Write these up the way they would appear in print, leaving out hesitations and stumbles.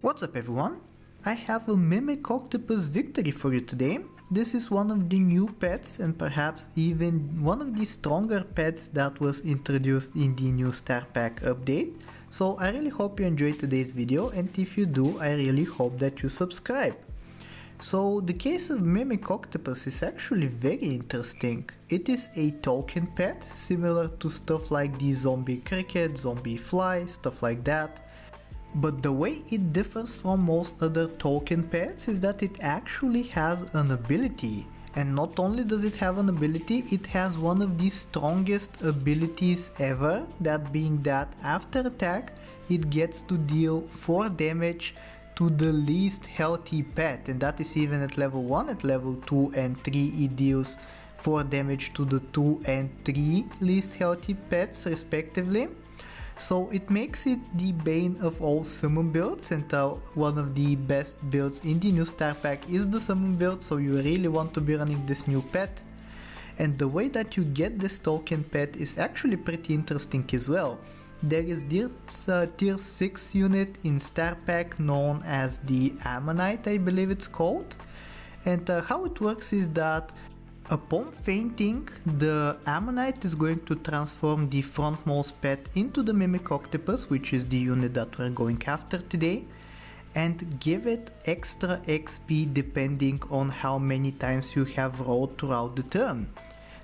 What's up everyone? I have a Mimic Octopus victory for you today. This is one of the new pets and perhaps even one of the stronger pets that was introduced in the new Star Pack update. So I really hope you enjoyed today's video, and if you do, I really hope that you subscribe. So the case of Mimic Octopus is actually very interesting. It is a token pet, similar to stuff like the zombie cricket, zombie fly, stuff like that. But the way it differs from most other token pets is that it actually has an ability. And not only does it have an ability, it has one of the strongest abilities ever, that being that after attack it gets to deal 4 damage to the least healthy pet, and that is even at level 1. At level 2 and 3 it deals 4 damage to the 2 and 3 least healthy pets respectively. So it makes it the bane of all summon builds, and one of the best builds in the new Star Pack is the summon build, so you really want to be running this new pet. And the way that you get this token pet is actually pretty interesting as well. There is this tier 6 unit in Star Pack known as the Ammonite, I believe it's called. And how it works is that upon fainting, the Ammonite is going to transform the frontmost pet into the Mimic Octopus, which is the unit that we're going after today, and give it extra XP depending on how many times you have rolled throughout the turn.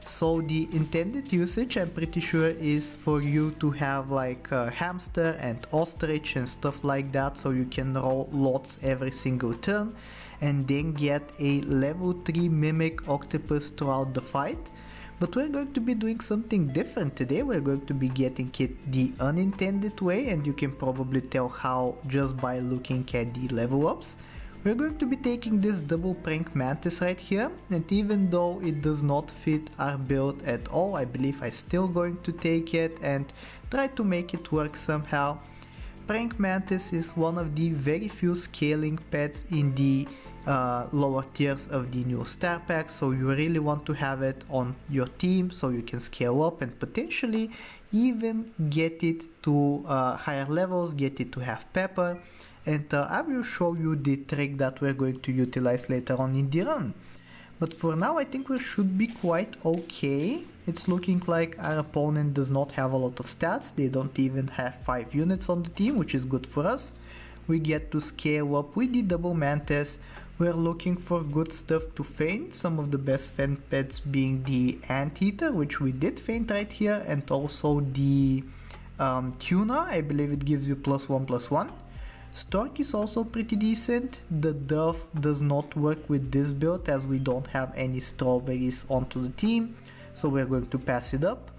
So the intended usage, I'm pretty sure, is for you to have like a hamster and ostrich and stuff like that, so you can roll lots every single turn and then get a level 3 Mimic Octopus throughout the fight. But we're going to be doing something different today. We're going to be getting it the unintended way, and you can probably tell how just by looking at the level ups. We're going to be taking this double prank mantis right here, and even though it does not fit our build at all, I believe I'm still going to take it and try to make it work somehow. Prank mantis is one of the very few scaling pets in the lower tiers of the new Star Pack, so you really want to have it on your team so you can scale up and potentially even get it to higher levels, get it to have pepper, and I will show you the trick that we're going to utilize later on in the run. But for now I think we should be quite okay. It's looking like our opponent does not have a lot of stats. They don't even have 5 units on the team, which is good for us. We get to scale up with the double mantis. We're looking for good stuff to feint, some of the best feint pets being the anteater, which we did feint right here, and also the tuna. I believe it gives you +1/+1. Stork is also pretty decent. The dove does not work with this build as we don't have any strawberries onto the team, so we're going to pass it up.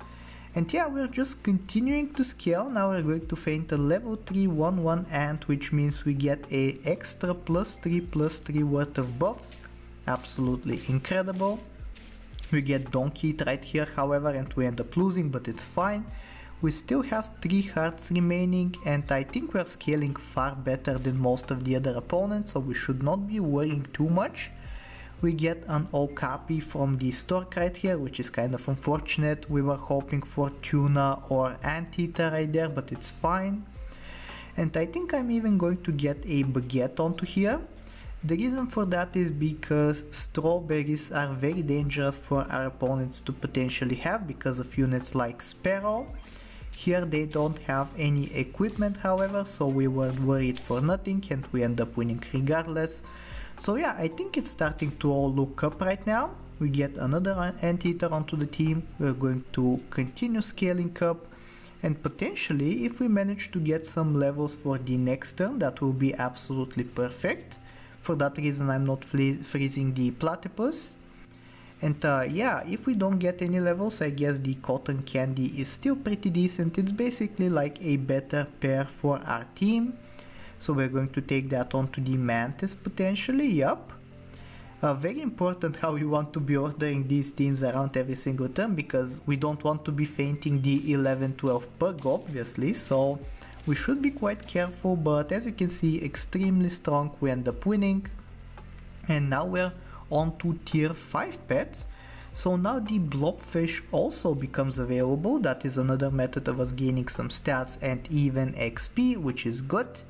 And yeah, we're just continuing to scale. Now we're going to feint a level 3 1/1 ant, which means we get a extra +3/+3 worth of buffs. Absolutely incredible. We get donkey right here, however, and we end up losing, but it's fine. We still have 3 hearts remaining, and I think we're scaling far better than most of the other opponents, so we should not be worrying too much. We get an okapi from the stork right here, which is kind of unfortunate. We were hoping for tuna or anteater right there, but it's fine. And I think I'm even going to get a baguette onto here. The reason for that is because strawberries are very dangerous for our opponents to potentially have because of units like Sparrow. Here they don't have any equipment, however, so we were worried for nothing and we end up winning regardless. So yeah, I think it's starting to all look up right now. We get another anteater onto the team. We're going to continue scaling up, and potentially if we manage to get some levels for the next turn, that will be absolutely perfect. For that reason I'm not freezing the platypus. And yeah, if we don't get any levels, I guess the cotton candy is still pretty decent. It's basically like a better pair for our team. So we're going to take that onto the mantis potentially, yup. Very important how you want to be ordering these teams around every single turn, because we don't want to be fainting the 11-12 bug obviously, so we should be quite careful, but as you can see, extremely strong, we end up winning. And now we're on to tier 5 pets. So now the blobfish also becomes available. That is another method of us gaining some stats and even XP, which is good.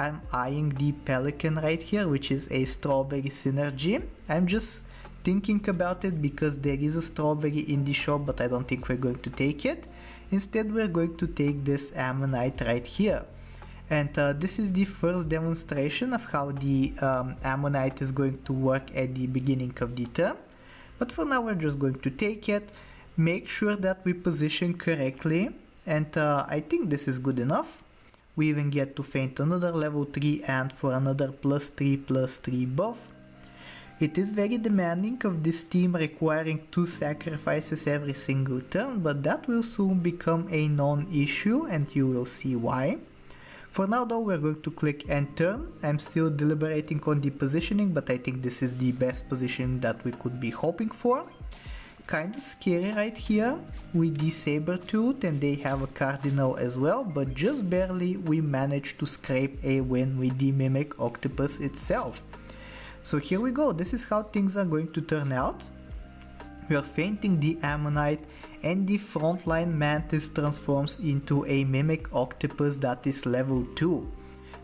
I'm eyeing the Pelican right here, which is a Strawberry Synergy. I'm just thinking about it because there is a strawberry in the shop, but I don't think we're going to take it. Instead, we're going to take this Ammonite right here. And this is the first demonstration of how the Ammonite is going to work at the beginning of the turn. But for now, we're just going to take it, make sure that we position correctly, and I think this is good enough. We even get to feint another level 3 and for another +3/+3 buff. It is very demanding of this team, requiring 2 sacrifices every single turn, but that will soon become a non-issue and you will see why. For now though, we're going to click end turn. I'm still deliberating on the positioning, but I think this is the best position that we could be hoping for. Kinda scary right here with the Sabertooth, and they have a Cardinal as well, but just barely we managed to scrape a win with the Mimic Octopus itself. So here we go, this is how things are going to turn out. We are feinting the Ammonite and the frontline Mantis transforms into a Mimic Octopus that is level 2.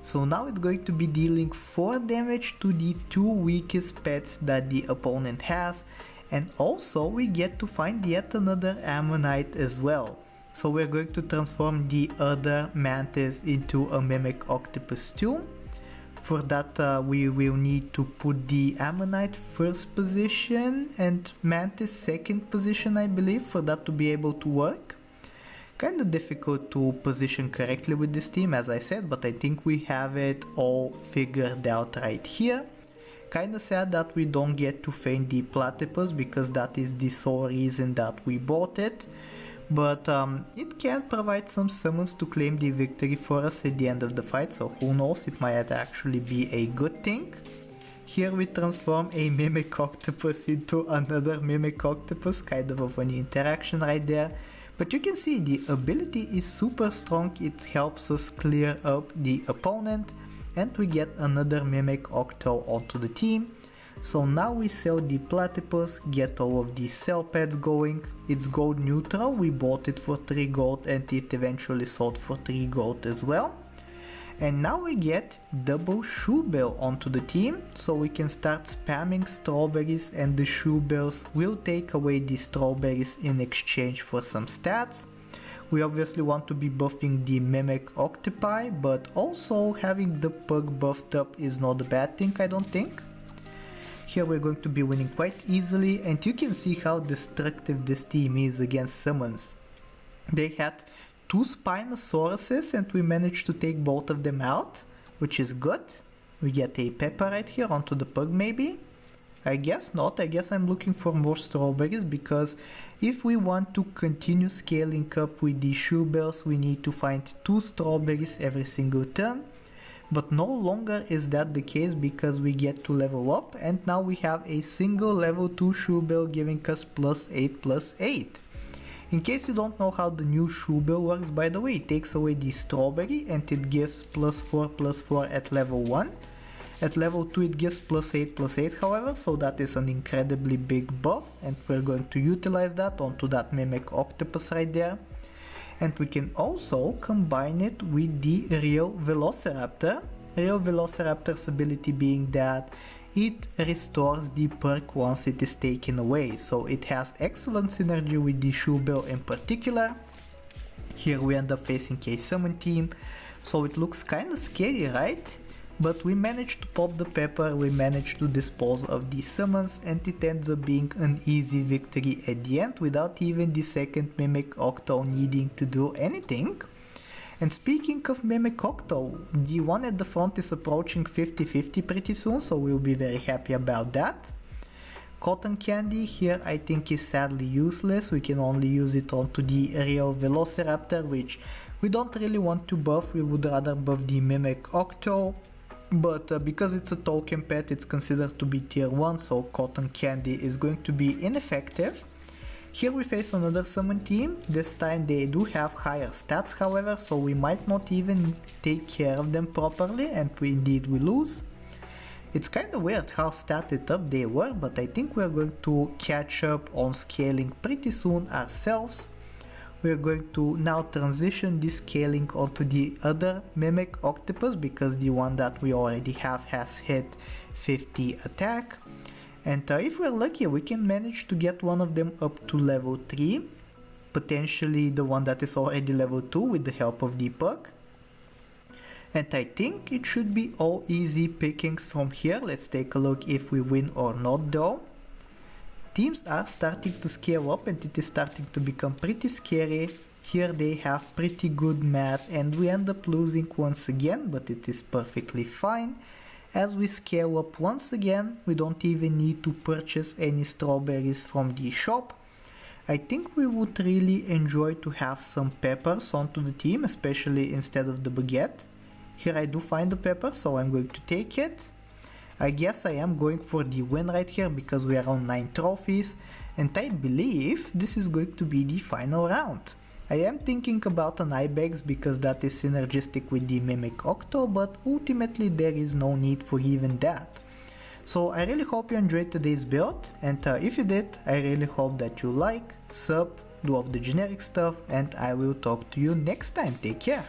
So now it's going to be dealing 4 damage to the 2 weakest pets that the opponent has, and also we get to find yet another Ammonite as well. So we're going to transform the other Mantis into a Mimic Octopus too. For that we will need to put the Ammonite first position and Mantis second position, I believe, for that to be able to work. Kinda difficult to position correctly with this team, as I said, but I think we have it all figured out right here. Kinda sad that we don't get to feint the Platypus because that is the sole reason that we bought it. But it can provide some summons to claim the victory for us at the end of the fight, so who knows, it might actually be a good thing. Here we transform a Mimic Octopus into another Mimic Octopus, kind of a funny interaction right there. But you can see the ability is super strong, it helps us clear up the opponent, and we get another Mimic Octo onto the team. So now we sell the Platypus, get all of these cell pads going. It's gold neutral, we bought it for 3 gold and it eventually sold for 3 gold as well. And now we get double Shoebill onto the team, so we can start spamming strawberries and the Shoebills will take away the strawberries in exchange for some stats. We obviously want to be buffing the Mimic Octopi, but also having the Pug buffed up is not a bad thing, I don't think. Here we're going to be winning quite easily, and you can see how destructive this team is against summons. They had 2 Spinosauruses and we managed to take both of them out, which is good. We get a Pepper right here onto the Pug maybe? I guess not, I guess I'm looking for more strawberries, because if we want to continue scaling up with the Shoebills, we need to find 2 strawberries every single turn. But no longer is that the case because we get to level up, and now we have a single level 2 Shoebill giving us +8/+8. In case you don't know how the new Shoebill works, by the way, it takes away the strawberry and it gives +4/+4 at level 1. At level 2 it gives +8/+8 however, so that is an incredibly big buff, and we're going to utilize that onto that Mimic Octopus right there. And we can also combine it with the Real Velociraptor. Real Velociraptor's ability being that it restores the perk once it is taken away, so it has excellent synergy with the Shoebill in particular. Here we end up facing a summon team, so it looks kinda scary, right? But we managed to pop the Pepper, we managed to dispose of the summons, and it ends up being an easy victory at the end without even the second Mimic Octo needing to do anything. And speaking of Mimic Octo, the one at the front is approaching 50/50 pretty soon, so we'll be very happy about that. Cotton Candy here I think is sadly useless, we can only use it onto the Real Velociraptor, which we don't really want to buff, we would rather buff the Mimic Octo. But because it's a token pet, it's considered to be tier 1, so Cotton Candy is going to be ineffective. Here we face another summon team, this time they do have higher stats however, so we might not even take care of them properly, and we lose. It's kinda weird how statted up they were, but I think we're going to catch up on scaling pretty soon ourselves. we're going to now transition this scaling onto the other Mimic Octopus, because the one that we already have has hit 50 attack. And if we're lucky, we can manage to get one of them up to level 3, potentially the one that is already level 2 with the help of the bug. And I think it should be all easy pickings from here. Let's take a look if we win or not though. Teams are starting to scale up and it is starting to become pretty scary. Here they have pretty good math and we end up losing once again, but it is perfectly fine. As we scale up once again, we don't even need to purchase any strawberries from the shop. I think we would really enjoy to have some peppers onto the team, especially instead of the baguette. Here I do find the pepper, so I'm going to take it. I guess I am going for the win right here because we are on 9 trophies, and I believe this is going to be the final round. I am thinking about an ibex because that is synergistic with the Mimic Octo, but ultimately there is no need for even that. So I really hope you enjoyed today's build, and if you did, I really hope that you like, sub, do all of the generic stuff, and I will talk to you next time. Take care!